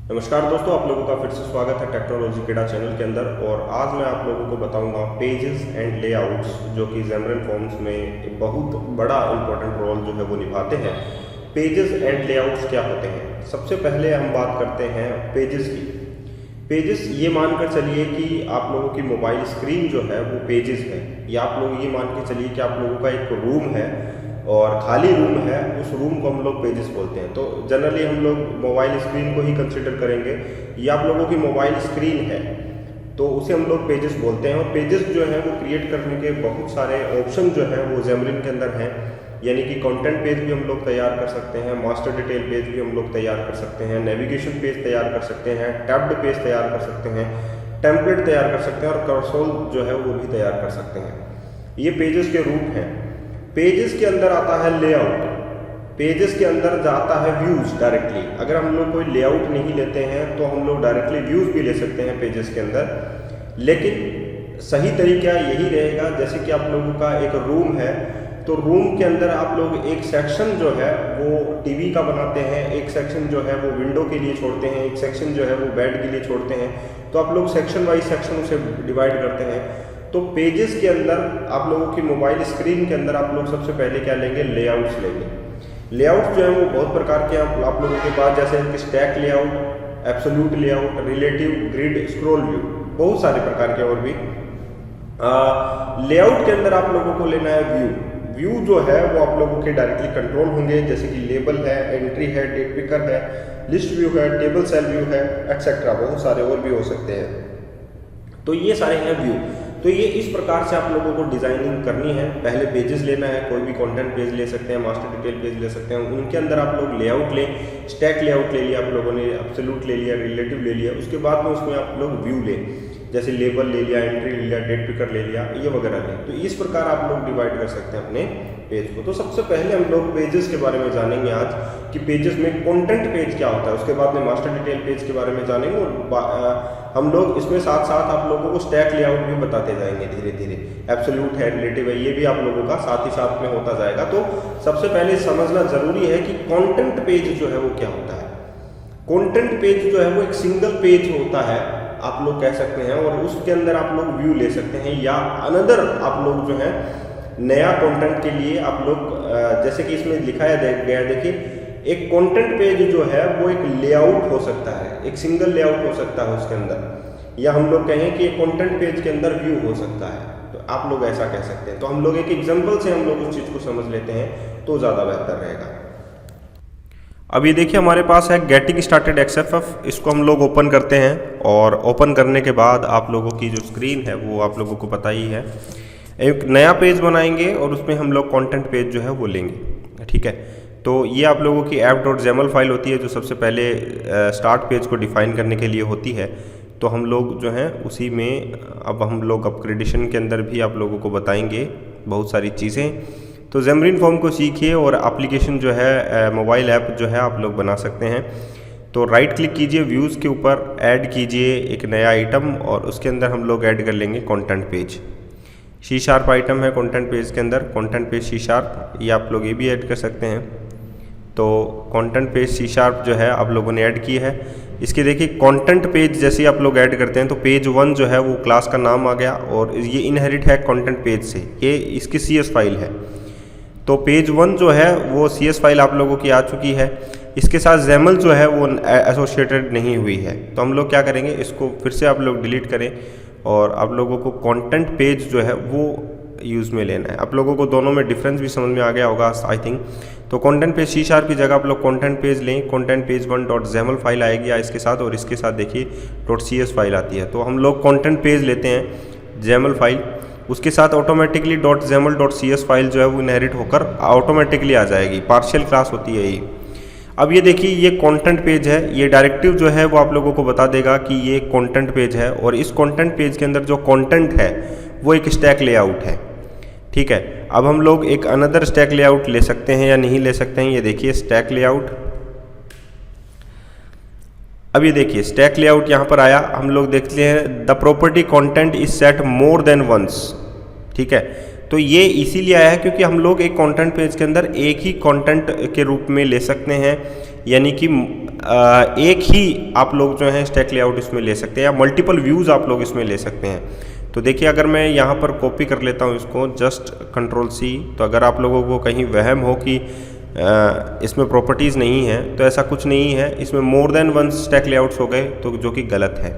नमस्कार दोस्तों, आप लोगों का फिर से स्वागत है टेक्नोलॉजी केडा चैनल के अंदर। और आज मैं आप लोगों को बताऊंगा पेजेस एंड लेआउट्स, जो कि Xamarin Forms में एक बहुत बड़ा इंपॉर्टेंट रोल जो है वो निभाते हैं। पेजेस एंड लेआउट्स क्या होते हैं? सबसे पहले हम बात करते हैं पेजेस की। पेजेस ये मानकर चलिए कि आप लोगों की मोबाइल स्क्रीन जो है वो पेजेस है, या आप लोग ये मान के चलिए कि आप लोगों का एक रूम है और खाली रूम है, उस रूम को हम लोग पेजेस बोलते हैं। तो जनरली हम लोग मोबाइल स्क्रीन को ही कंसिडर करेंगे। ये आप लोगों की मोबाइल स्क्रीन है तो उसे हम लोग पेजेस बोलते हैं। और पेजेस जो है वो क्रिएट करने के बहुत सारे ऑप्शन जो है वो Xamarin के अंदर हैं। यानी कि कंटेंट पेज भी हम लोग तैयार कर सकते हैं, मास्टर डिटेल पेज भी हम लोग तैयार कर सकते हैं, नेविगेशन पेज तैयार कर सकते हैं, टैब्ड पेज तैयार कर सकते हैं, टेम्पलेट तैयार कर सकते हैं और कर्सोल जो है वो भी तैयार कर सकते हैं। ये पेजेस के रूप हैं। पेजेस के अंदर आता है लेआउट। पेजेस के अंदर जाता है व्यूज डायरेक्टली। अगर हम लोग कोई लेआउट नहीं लेते हैं तो हम लोग डायरेक्टली व्यूज भी ले सकते हैं पेजेस के अंदर, लेकिन सही तरीका यही रहेगा जैसे कि आप लोगों का एक रूम है तो रूम के अंदर आप लोग एक सेक्शन जो है वो टीवी का बनाते हैं, एक सेक्शन जो है वो विंडो के लिए छोड़ते हैं, एक सेक्शन जो है वो बेड के लिए छोड़ते हैं। तो आप लोग सेक्शन वाइज सेक्शन उसे डिवाइड करते हैं। तो पेजेस के अंदर आप लोगों की मोबाइल स्क्रीन के अंदर आप लोग सबसे पहले क्या लेंगे? लेआउट्स लेंगे। लेआउट जो है वो बहुत प्रकार के हैं आप लोगों के पास, जैसे कि stack layout, absolute layout, relative, grid, scroll view, बहुत सारे प्रकार के और भी। लेआउट के अंदर आप लोगों को लेना है व्यू। व्यू जो है वो आप लोगों के डायरेक्टली कंट्रोल होंगे, जैसे कि लेबल है, एंट्री है, डेट पिकर है, लिस्ट व्यू है, टेबल सेल व्यू है, एटसेट्रा, बहुत सारे और भी हो सकते हैं। तो ये सारे हैं व्यू। तो ये इस प्रकार से आप लोगों को डिजाइनिंग करनी है। पहले पेजेस लेना है, कोई भी कंटेंट पेज ले सकते हैं, मास्टर डिटेल पेज ले सकते हैं, उनके अंदर आप लोग लेआउट लें। स्टैक लेआउट ले लिया आप लोगों ने, एब्सोल्यूट ले लिया, रिलेटिव ले लिया, उसके बाद में उसमें आप लोग व्यू लें, जैसे लेबल ले लिया, एंट्री ले लिया, डेट पिकर ले लिया, ये वगैरह लें। तो इस प्रकार आप लोग डिवाइड कर सकते हैं अपने पेज को। तो सबसे पहले हम लोग पेजेस के बारे में जानेंगे आज कि पेजेस में कंटेंट पेज क्या होता है, उसके बाद में मास्टर डिटेल पेज के बारे में जानेंगे। और हम लोग इसमें साथ साथ आप लोगों को स्टैक लेआउट भी बताते जाएंगे धीरे धीरे। एब्सोल्यूट है, रिलेटिव है, ये भी आप लोगों का साथ ही साथ में होता जाएगा। तो सबसे पहले समझना जरूरी है कि कंटेंट पेज जो है वो क्या होता है। कंटेंट पेज जो है वो एक सिंगल पेज होता है, आप लोग कह सकते हैं, और उसके अंदर आप लोग व्यू ले सकते हैं या अनदर आप लोग जो है नया कंटेंट के लिए आप लोग जैसे कि इसमें लिखाया गया, देखिए एक कंटेंट पेज जो है वो एक लेआउट हो सकता है, एक सिंगल लेआउट हो सकता है उसके अंदर, या हम लोग कहें कि एक कंटेंट पेज के अंदर व्यू हो सकता है। तो आप लोग ऐसा कह सकते हैं। तो हम लोग एक एग्जांपल से हम लोग उस चीज़ को समझ लेते हैं तो ज़्यादा बेहतर रहेगा। अब ये देखिए हमारे पास है गेटिंग स्टार्टेड XFF। इसको हम लोग ओपन करते हैं और ओपन करने के बाद आप लोगों की जो स्क्रीन है वो आप लोगों को पता ही है। एक नया पेज बनाएंगे और उसमें हम लोग कंटेंट पेज जो है वो लेंगे, ठीक है। तो ये आप लोगों की app.xaml फाइल होती है जो सबसे पहले स्टार्ट पेज को डिफाइन करने के लिए होती है। तो हम लोग जो हैं उसी में अब हम लोग अपग्रेडेशन के अंदर भी आप लोगों को बताएंगे बहुत सारी चीज़ें। तो Xamarin Form को सीखिए और एप्लीकेशन जो है मोबाइल ऐप जो है आप लोग बना सकते हैं। तो राइट क्लिक कीजिए, व्यूज़ के ऊपर ऐड कीजिए एक नया आइटम और उसके अंदर हम लोग ऐड कर लेंगे कंटेंट पेज। C# आइटम है कंटेंट पेज के अंदर, कंटेंट पेज C#, ये आप लोग ये भी ऐड कर सकते हैं। तो कंटेंट पेज C# जो है आप लोगों ने ऐड की है। इसके देखिए कंटेंट पेज जैसे आप लोग ऐड करते हैं तो पेज 1 जो है वो क्लास का नाम आ गया और ये इनहेरिट है कंटेंट पेज से, ये इसकी CS फाइल है। तो पेज 1 जो है वो CS फाइल आप लोगों की आ चुकी है। इसके साथ XAML जो है वो एसोसिएटेड नहीं हुई है। तो हम लोग क्या करेंगे, इसको फिर से आप लोग डिलीट करें और आप लोगों को कंटेंट पेज जो है वो यूज़ में लेना है। आप लोगों को दोनों में डिफरेंस भी समझ में आ गया होगा आई थिंक। तो कंटेंट पेज C# की जगह आप लोग कंटेंट पेज लें, कंटेंट पेज 1.xaml फाइल आएगी इसके साथ, और इसके साथ देखिए .cs फाइल आती है। तो हम लोग कंटेंट पेज लेते हैं XAML फाइल, उसके साथ ऑटोमेटिकली .xaml.cs फाइल जो है वो इनहेरिट होकर ऑटोमेटिकली आ जाएगी, पार्शियल क्लास होती है ये। अब ये देखिए ये कंटेंट पेज है, ये डायरेक्टिव जो है वो आप लोगों को बता देगा कि ये कंटेंट पेज है और इस कंटेंट पेज के अंदर जो कंटेंट है वो एक स्टैक लेआउट है, ठीक है। अब हम लोग एक अनदर स्टैक लेआउट ले सकते हैं या नहीं ले सकते हैं, ये देखिए स्टैक लेआउट। अब ये देखिए स्टैक लेआउट यहाँ पर आया, हम लोग देखते हैं the property content is set more than once, ठीक है। तो ये इसीलिए आया है क्योंकि हम लोग एक कंटेंट पेज के अंदर एक ही कंटेंट के रूप में ले सकते हैं, यानी कि एक ही आप लोग जो है स्टैक लेआउट इसमें ले सकते हैं या मल्टीपल व्यूज़ आप लोग इसमें ले सकते हैं। तो देखिए अगर मैं यहाँ पर कॉपी कर लेता हूँ इसको जस्ट Ctrl+C, तो अगर आप लोगों को कहीं वहम हो कि इसमें प्रॉपर्टीज़ नहीं है, तो ऐसा कुछ नहीं है। इसमें more than one stack layouts हो गए तो जो कि गलत है।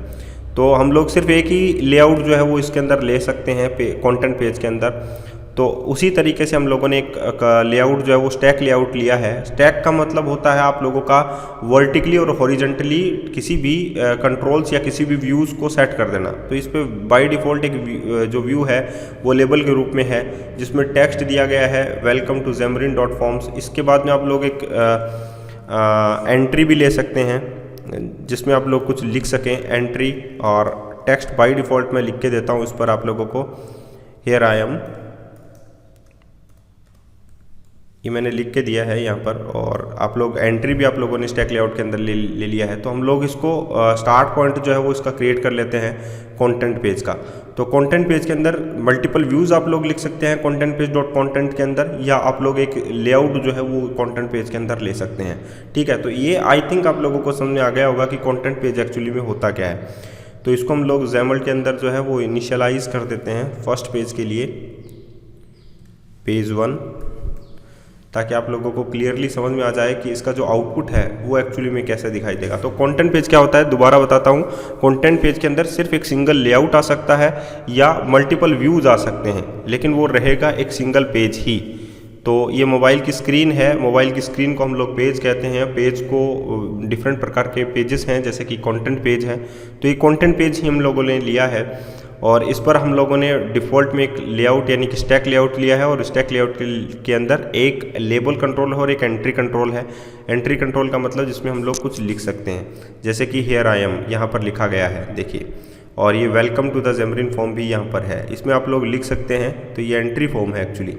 तो हम लोग सिर्फ एक ही लेआउट जो है वो इसके अंदर ले सकते हैं कंटेंट पेज के अंदर। तो उसी तरीके से हम लोगों ने एक लेआउट जो है वो स्टैक लेआउट लिया है। स्टैक का मतलब होता है आप लोगों का वर्टिकली और हॉरिजेंटली किसी भी कंट्रोल्स या किसी भी व्यूज़ को सेट कर देना। तो इस पर बाय डिफ़ॉल्ट एक जो व्यू है वो लेबल के रूप में है, जिसमें टेक्स्ट दिया गया है वेलकम टू xamarin.forms। इसके बाद में आप लोग एक एंट्री भी ले सकते हैं जिसमें आप लोग कुछ लिख सकें एंट्री, और टेक्स्ट बाय डिफ़ॉल्ट मैं लिख के देता हूँ इस पर आप लोगों को हियर आई एम, ये मैंने लिख के दिया है यहाँ पर। और आप लोग एंट्री भी आप लोगों ने स्टैक लेआउट के अंदर ले लिया है। तो हम लोग इसको स्टार्ट पॉइंट जो है वो इसका क्रिएट कर लेते हैं कंटेंट पेज का। तो कंटेंट पेज के अंदर मल्टीपल व्यूज़ आप लोग लिख सकते हैं कंटेंट पेज डॉट कंटेंट के अंदर, या आप लोग एक लेआउट जो है वो कंटेंट पेज के अंदर ले सकते हैं। ठीक है, तो ये आई थिंक आप लोगों को समझ में आ गया होगा कि कंटेंट पेज एक्चुअली में होता क्या है। तो इसको हम लोग XAML के अंदर जो है वो इनिशियलाइज कर देते हैं फर्स्ट पेज के लिए, पेज 1, ताकि आप लोगों को क्लियरली समझ में आ जाए कि इसका जो आउटपुट है वो एक्चुअली में कैसे दिखाई देगा। तो कंटेंट पेज क्या होता है, दोबारा बताता हूँ। कंटेंट पेज के अंदर सिर्फ एक सिंगल लेआउट आ सकता है या मल्टीपल व्यूज़ आ सकते हैं, लेकिन वो रहेगा एक सिंगल पेज ही। तो ये मोबाइल की स्क्रीन है, मोबाइल की स्क्रीन को हम लोग पेज कहते हैं। पेज को डिफरेंट प्रकार के पेजेस हैं, जैसे कि कंटेंट पेज है। तो ये कंटेंट पेज ही हम लोगों ने लिया है और इस पर हम लोगों ने डिफ़ॉल्ट में एक लेआउट यानी कि स्टैक लेआउट लिया है। और स्टैक लेआउट के अंदर एक लेबल कंट्रोल है और एक एंट्री कंट्रोल है। एंट्री कंट्रोल का मतलब जिसमें हम लोग कुछ लिख सकते हैं, जैसे कि हियर आई एम यहाँ पर लिखा गया है, देखिए। और ये welcome to the xamarin form भी यहाँ पर है, इसमें आप लोग लिख सकते हैं। तो ये एंट्री फॉर्म है एक्चुअली,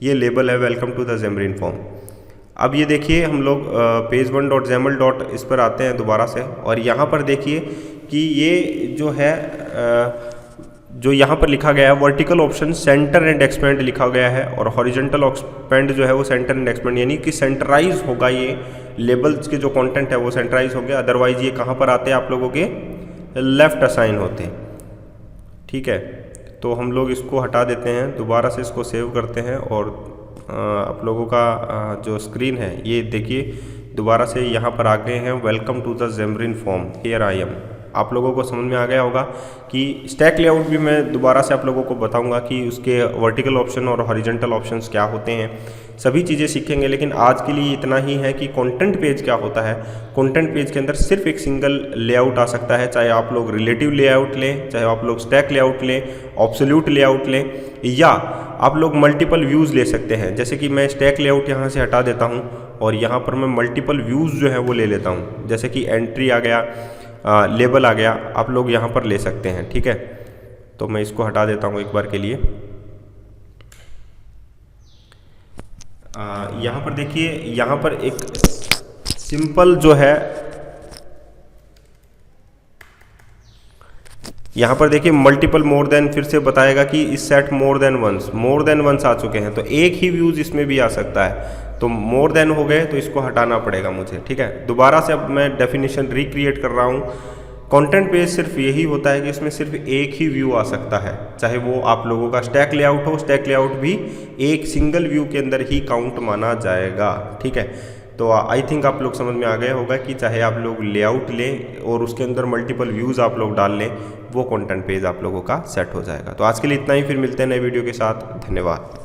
ये लेबल है welcome to the xamarin form. अब ये देखिए हम लोग page1.xaml. इस पर आते हैं दोबारा से, और यहाँ पर देखिए कि ये जो है जो यहाँ पर लिखा गया है vertical option centre and expand लिखा गया है, और हॉरिजॉन्टल एक्सपेंड जो है वो सेंटर एंड एक्सपेंड, यानी कि सेंटराइज होगा। ये लेबल्स के जो कंटेंट है वो सेंटराइज हो गया। अदरवाइज ये कहाँ पर आते हैं आप लोगों के लेफ्ट असाइन होते हैं। ठीक है, तो हम लोग इसको हटा देते हैं, दोबारा से इसको सेव करते हैं। और आप लोगों का जो स्क्रीन है ये देखिए दोबारा से यहाँ पर आ गए हैं welcome to the xamarin form, here I am. आप लोगों को समझ में आ गया होगा कि स्टैक लेआउट भी मैं दोबारा से आप लोगों को बताऊंगा कि उसके वर्टिकल ऑप्शन और हॉरिजॉन्टल ऑप्शंस क्या होते हैं, सभी चीज़ें सीखेंगे। लेकिन आज के लिए इतना ही है कि कंटेंट पेज क्या होता है। कंटेंट पेज के अंदर सिर्फ एक सिंगल लेआउट आ सकता है, चाहे आप लोग रिलेटिव लेआउट लें, चाहे आप लोग स्टैक लेआउट लें, ऑब्सोल्यूट लेआउट लें, या आप लोग मल्टीपल व्यूज़ ले सकते हैं। जैसे कि मैं स्टैक लेआउट यहाँ से हटा देता हूँ और यहाँ पर मैं मल्टीपल व्यूज़ जो है वो ले लेता हूँ, जैसे कि एंट्री आ गया, लेबल आ गया, आप लोग यहाँ पर ले सकते हैं। ठीक है, तो मैं इसको हटा देता हूँ एक बार के लिए। यहाँ पर देखिए, यहाँ पर एक सिंपल जो है, यहाँ पर देखिए मल्टीपल मोर देन फिर से बताएगा कि इस सेट मोर देन वंस आ चुके हैं। तो एक ही व्यूज़ इसमें भी आ सकता है, तो मोर देन हो गए तो इसको हटाना पड़ेगा मुझे। ठीक है, दोबारा से अब मैं डेफिनेशन रिक्रिएट कर रहा हूँ। कंटेंट पेज सिर्फ यही होता है कि इसमें सिर्फ एक ही व्यू आ सकता है, चाहे वो आप लोगों का स्टैक लेआउट हो। स्टैक लेआउट भी एक सिंगल व्यू के अंदर ही काउंट माना जाएगा। ठीक है, तो आई थिंक आप लोग समझ में आ गया होगा कि चाहे आप लोग लेआउट लें और उसके अंदर मल्टीपल व्यूज़ आप लोग डाल लें, वो कंटेंट पेज आप लोगों का सेट हो जाएगा। तो आज के लिए इतना ही, फिर मिलते हैं नए वीडियो के साथ। धन्यवाद।